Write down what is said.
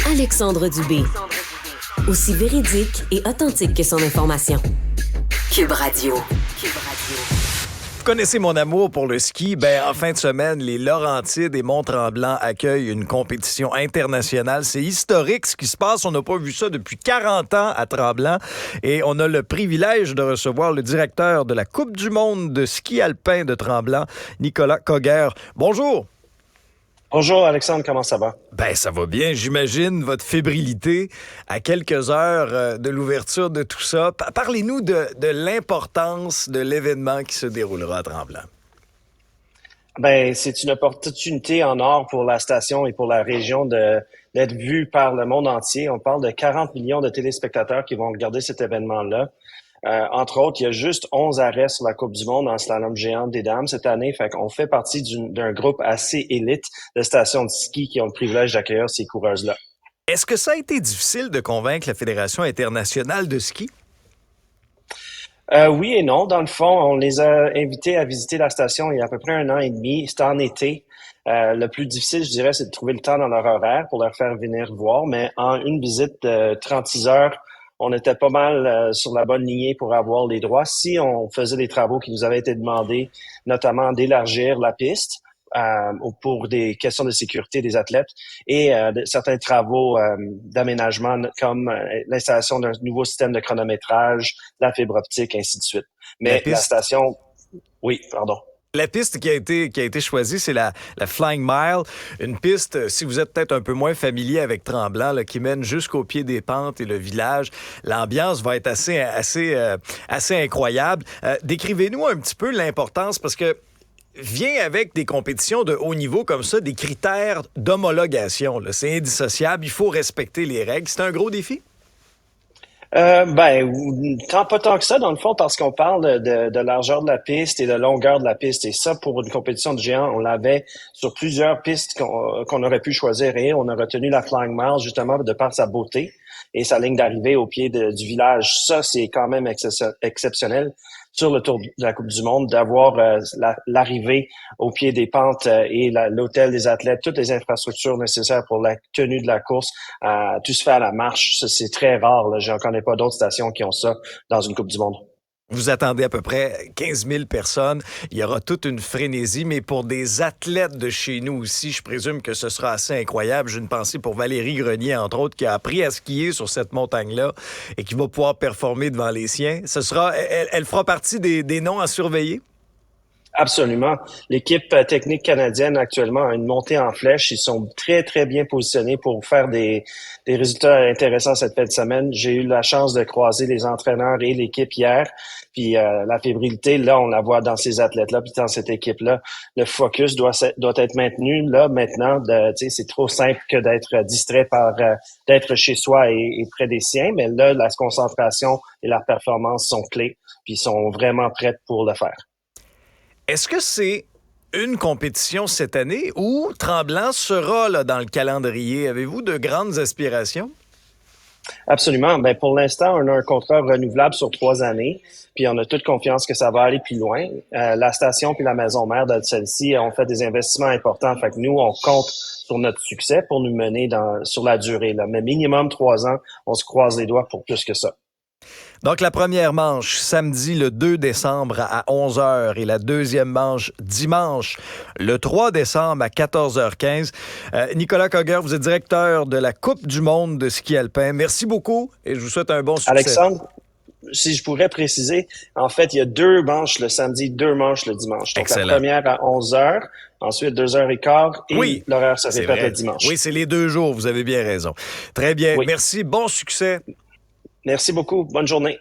Alexandre Dubé. Aussi véridique et authentique que son information. Cube Radio. Vous connaissez mon amour pour le ski. En fin de semaine, les Laurentides et Mont-Tremblant accueillent une compétition internationale. C'est historique ce qui se passe. On n'a pas vu ça depuis 40 ans à Tremblant. Et on a le privilège de recevoir le directeur de la Coupe du monde de ski alpin de Tremblant, Nicolas Coguère. Bonjour. Bonjour Alexandre, comment ça va? Ça va bien. J'imagine votre fébrilité à quelques heures de l'ouverture de tout ça. Parlez-nous de l'importance de l'événement qui se déroulera à Tremblant. C'est une opportunité en or pour la station et pour la région d'être vue par le monde entier. On parle de 40 millions de téléspectateurs qui vont regarder cet événement-là. Entre autres, il y a juste 11 arrêts sur la Coupe du monde en slalom géant des dames cette année. Fait qu'on fait partie d'un groupe assez élite de stations de ski qui ont le privilège d'accueillir ces coureuses-là. Est-ce que ça a été difficile de convaincre la Fédération internationale de ski? Oui et non. Dans le fond, on les a invités à visiter la station il y a à peu près 1 an et demi. C'était en été. Le plus difficile, je dirais, c'est de trouver le temps dans leur horaire pour leur faire venir voir. Mais en une visite de 36 heures, on était pas mal sur la bonne lignée pour avoir les droits. Si on faisait des travaux qui nous avaient été demandés, notamment d'élargir la piste pour des questions de sécurité des athlètes et certains travaux d'aménagement comme l'installation d'un nouveau système de chronométrage, la fibre optique, ainsi de suite. Mais la station... Oui, pardon. La piste qui a été choisie, c'est la Flying Mile, une piste, si vous êtes peut-être un peu moins familier avec Tremblant, là, qui mène jusqu'au pied des pentes et le village. L'ambiance va être assez incroyable. Décrivez-nous un petit peu l'importance, parce que vient avec des compétitions de haut niveau comme ça, des critères d'homologation. Là. C'est indissociable, il faut respecter les règles. C'est un gros défi? Pas tant que ça, dans le fond, parce qu'on parle de largeur de la piste et de longueur de la piste. Et ça, pour une compétition de géant, on l'avait sur plusieurs pistes qu'on aurait pu choisir. Et on a retenu la Flying Mile, justement, de par sa beauté et sa ligne d'arrivée au pied du village. Ça, c'est quand même exceptionnel sur le Tour de la Coupe du monde, d'avoir l'arrivée au pied des pentes et l'hôtel des athlètes, toutes les infrastructures nécessaires pour la tenue de la course, tout se fait à la marche. Ça, c'est très rare. Là. Je n'en connais pas d'autres stations qui ont ça dans une Coupe du monde. Vous attendez à peu près 15 000 personnes. Il y aura toute une frénésie, mais pour des athlètes de chez nous aussi, je présume que ce sera assez incroyable. J'ai une pensée pour Valérie Grenier, entre autres, qui a appris à skier sur cette montagne-là et qui va pouvoir performer devant les siens. Elle fera partie des noms à surveiller? Absolument. L'équipe technique canadienne actuellement a une montée en flèche. Ils sont très, très bien positionnés pour faire des résultats intéressants cette fin de semaine. J'ai eu la chance de croiser les entraîneurs et l'équipe hier. Puis la fébrilité, là, on la voit dans ces athlètes-là, puis dans cette équipe-là. Le focus doit être maintenu. Là, maintenant, c'est trop simple que d'être distrait par d'être chez soi et près des siens. Mais là, la concentration et la performance sont clés, puis ils sont vraiment prêts pour le faire. Est-ce que c'est une compétition cette année ou Tremblant sera là, dans le calendrier? Avez-vous de grandes aspirations? Absolument. Pour l'instant, on a un contrat renouvelable sur 3 années, puis on a toute confiance que ça va aller plus loin. La station puis la maison mère de celle-ci ont fait des investissements importants. Fait que nous, on compte sur notre succès pour nous mener sur la durée. Là. Mais minimum 3 ans, on se croise les doigts pour plus que ça. Donc, la première manche, samedi le 2 décembre à 11h et la deuxième manche, dimanche le 3 décembre à 14h15. Nicolas Coguère, vous êtes directeur de la Coupe du monde de ski alpin. Merci beaucoup et je vous souhaite un bon succès. Alexandre, si je pourrais préciser, en fait, il y a 2 manches le samedi, 2 manches le dimanche. Donc, excellent. La première à 11h, ensuite 2h15 et l'horaire se répète le dimanche. Oui, c'est les 2 jours, vous avez bien raison. Très bien, Merci, bon succès. Merci beaucoup. Bonne journée.